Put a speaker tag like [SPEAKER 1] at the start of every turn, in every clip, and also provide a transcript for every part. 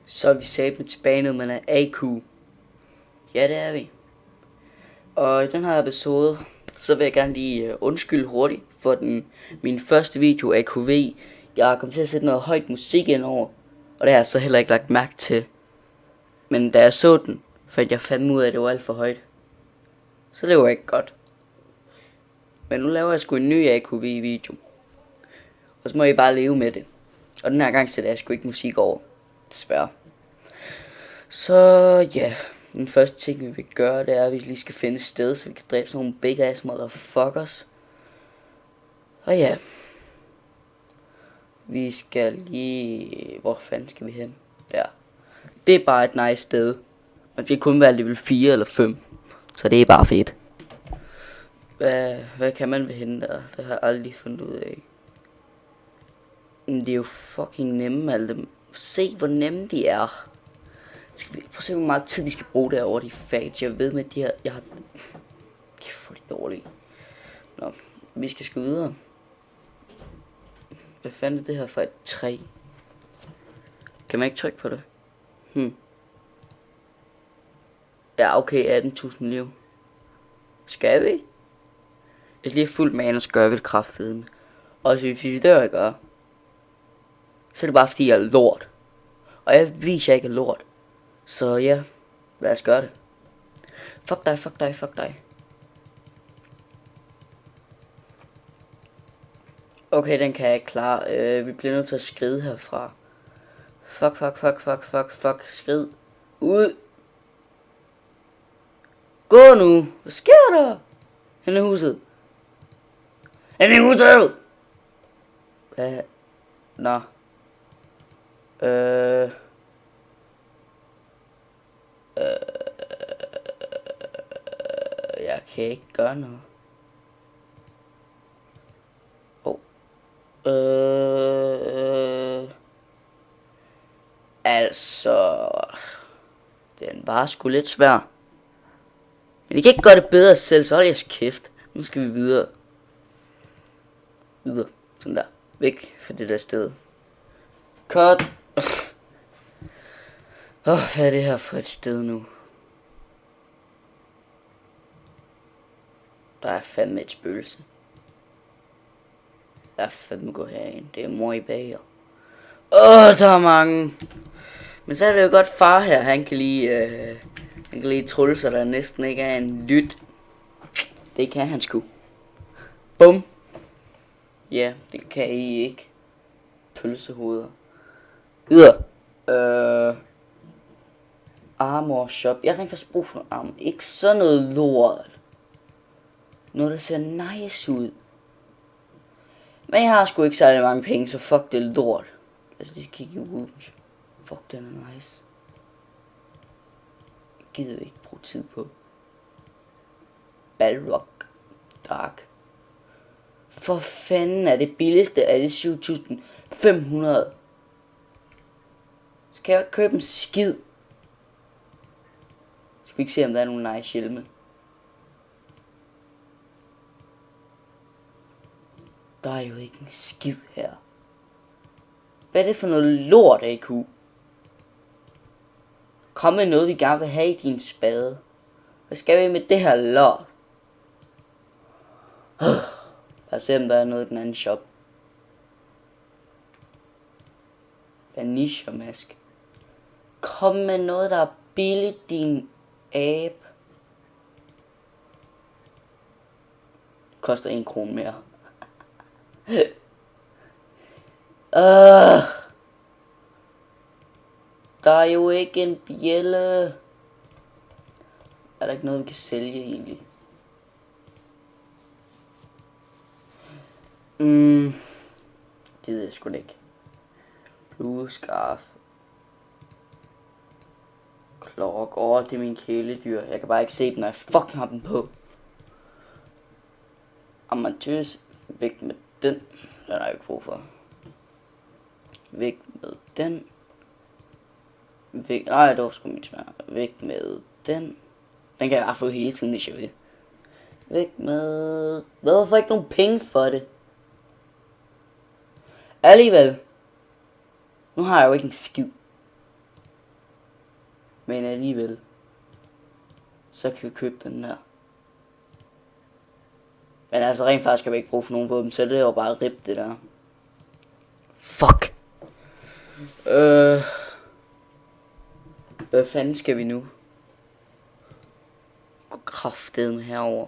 [SPEAKER 1] Så er vi satme tilbage ned med en AQ. Ja, det er vi. Og i den her episode, så vil jeg gerne lige undskylde hurtigt for min første video AQV. Jeg kom til at sætte noget højt musik ind over, og det har jeg så heller ikke lagt mærke til. Men da jeg så den, fandt jeg fandme ud af, at det var alt for højt. Så det var ikke godt. Men nu laver jeg sgu en ny AQV video. Og så må I bare leve med det. Og den her gang sætter jeg sgu ikke musik over. Desværre. Så ja, den første ting vi vil gøre, det er, at vi lige skal finde et sted, så vi kan dræbe sådan nogle big ass motherfuckers. Og ja, vi skal lige... Hvor fanden skal vi hen? Der. Det er bare et nice sted. Man skal kun være level 4 eller 5. Så det er bare fedt. Hvad kan man ved hende der? Det har jeg aldrig fundet ud af. Men det er jo fucking nemme alle dem. Se hvor nemme de er. Skal vi prøve at se hvor meget tid de skal bruge derovre de facts. Jeg ved med de her. Jeg har... De er for dårlige. Nå, vi skal sgu videre. Hvad fanden er det her for et træ? Kan man ikke trykke på det? Ja, okay, 18.000 liv. Skal vi? Jeg lige fuldt med så gør vi det kraftedeme. Og hvis vi dør ikke, så er det bare fordi jeg er lort. Og jeg viser jeg ikke er lort. Så ja, lad os gøre det. Fuck dig, fuck dig, fuck dig. Okay, den kan jeg ikke klare. Vi bliver nødt til at skride herfra. Fuck, fuck, fuck, fuck, fuck, fuck. Skrid. Ud. Gå nu. Hvad sker der? Han er huset. Han er huset. Hvad? Nå. Jeg kan ikke gøre noget. Altså, den var sgu lidt svær. Men I kan ikke gøre det bedre selv, så hold jeres kæft. Nu skal vi videre. Videre. Sådan der. Væk fra det der sted. Cut. Hvad er det her for et sted nu? Der er fandme et spøgelse. Der er fandme gå herind. Det er mor i bager. Der er mange. Men så er det jo godt far her. Han kan lige trulle, så der næsten ikke er en lyt. Det kan han sgu. Bum. Ja, det kan I ikke. Pølsehoveder. Videre. Armor shop. Jeg har rent faktisk brug for noget armor. Ikke sådan noget lort. Noget der ser nice ud. Men jeg har sgu ikke særlig mange penge, så fuck det lort. Lad os lige kigge i wounds. Fuck, den er nice. Jeg gider ikke bruge tid på. Balrog Dark. For fanden er det billigste, er det 7.500. Skal jeg ikke købe en skid? Skal vi ikke se om der er nogle nice hjelme? Der er jo ikke en skid her. Hvad er det for noget lort, AQ? Kom med noget vi gerne vil have i din spade. Hvad skal vi med det her lort? Lad os se om der er noget i den anden shop. Vanishamask. Kom med noget der er billigt, din abe. Koster 1 krone mere. Der er jo ikke en bjælle. Er der ikke noget vi kan sælge egentlig? Det ved jeg sgu ikke. Blue scarf. Klok. Det er min kæledyr. Jeg kan bare ikke se dem, når jeg fucking har dem på. Amatøs. Væk med den. Den har jeg ikke brug for. Væk med den. Væk. Nej, det var sgu mit smær. Væk med den. Den kan jeg bare få hele tiden, hvis jeg vil. Væk med... Hvorfor ikke nogen penge for det? Alligevel. Nu har jeg jo ikke en skid. Men alligevel, så kan vi købe den der. Men altså rent faktisk skal vi ikke bruge for nogen våben, så det er jo bare rip det der. Fuck. Hvad fanden skal vi nu? Gå kraftedeme herover.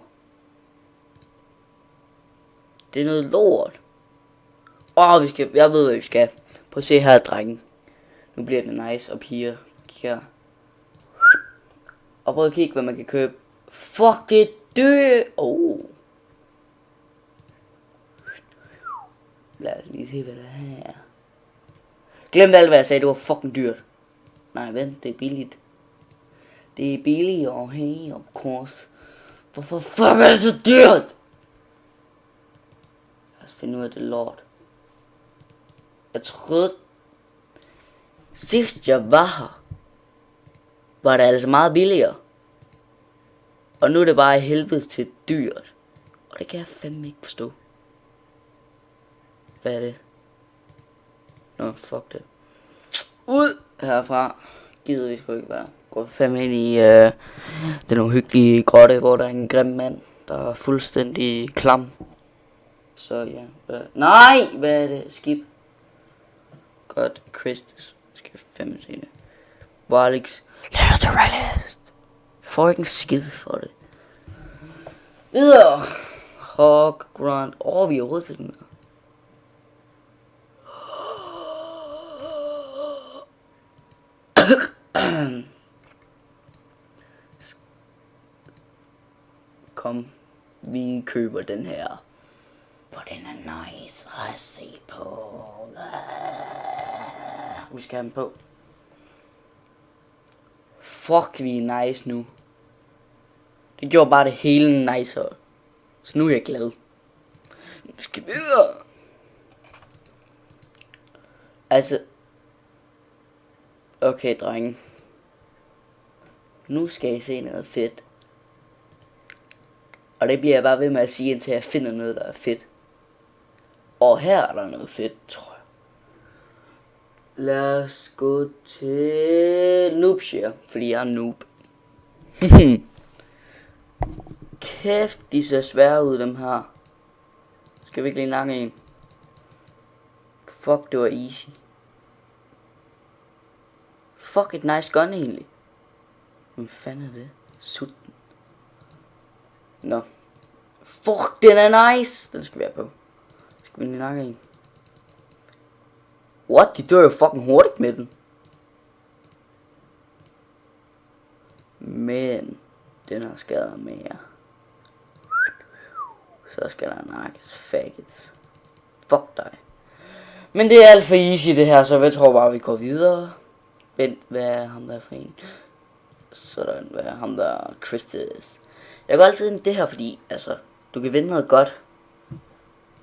[SPEAKER 1] Det er noget lort. Jeg ved hvad vi skal. Prøv at se her, drenge. Nu bliver det nice, og piger. Her. Og prøv at kigge, hvad man kan købe. Fuck, det er dyrt. Lad os lige se, hvad der er her. Glem alt, hvad jeg sagde. Det var fucking dyrt. Nej, vent. Det er billigt. Det er billigt, og hey, of course. Hvorfor fuck er det så dyrt? Lad os finde ud af det lort. Jeg troede, sidst jeg var her, var det altså meget billigere. Og nu er det bare helvede til dyrt. Og det kan jeg fandme ikke forstå. Hvad er det? Nå, fuck det. Ud herfra. Gider vi sgu ikke være. Går fandme ind i den uhyggelige grotte, hvor der er en grim mand, der er fuldstændig klam. Så ja. Nej! Hvad er det? Skib. God Christus. Skal jeg fandme se det. Warlix. Lateralist. Får ikke en skid for det. Videre. Hawk Grunt. Vi har råd til den der. Kom, vi køber den her. For den er nice at se på. Vi skal have den på. Fuck, vi er nice nu. Det gjorde bare det hele nicer. Så nu er jeg glad. Nu skal vi videre. Altså. Okay, drenge. Nu skal I se noget fedt. Og det bliver jeg bare ved med at sige, indtil jeg finder noget, der er fedt. Og her er der noget fedt, tror jeg. Lad os gå til Noobshare, fordi jeg er noob. Kæft, de ser svære ud, dem her. Skal vi ikke lige nakke en? Fuck, det var easy. Fuck, et nice gun egentlig. Hvad fanden er det? Sutten. Nå. Fuck, den er nice. Den skal vi have på. Skal vi lige nakke en? What? De dør jo fucking hurtigt med den. Men den har skadet mere. Så skal der nakkes faggots. Fuck dig. Men det er alt for easy det her, så jeg tror bare vi går videre. Vent, hvad er ham der for en? Sådan, hvad er ham der? Christus. Jeg går altid ind i det her, fordi altså, du kan vinde noget godt.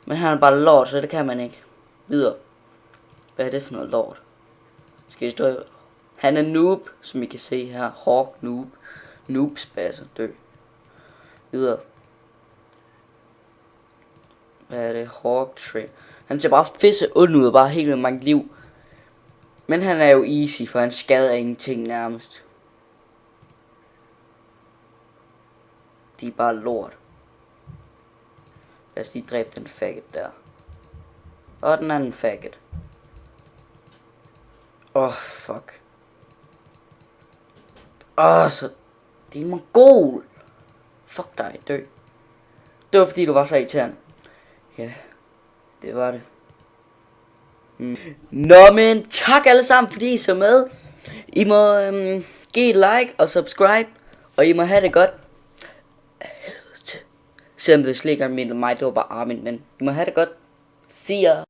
[SPEAKER 1] Men han er bare lort, så det kan man ikke. Videre. Hvad er det for noget lort? Skal I stå? Han er noob, som I kan se her. Hawk noob. Noob spasser dø. Videre. Hvad er det? Hawk tree. Han ser bare fisse ond ud og bare helt med mange liv. Men han er jo easy, for han skader ingenting nærmest. De er bare lort. Lad os lige dræbe den faggot der. Og den anden faggot. Fuck. Så... Det er mongol. Fuck dig, dø. Det var fordi du var så irriterende. Ja, det var det. Nå, men tak alle sammen fordi I så med. I må give et like og subscribe. Og I må have det godt. Selvom det slet ikke er mig, det var bare Armin, men I må have det godt. See ya.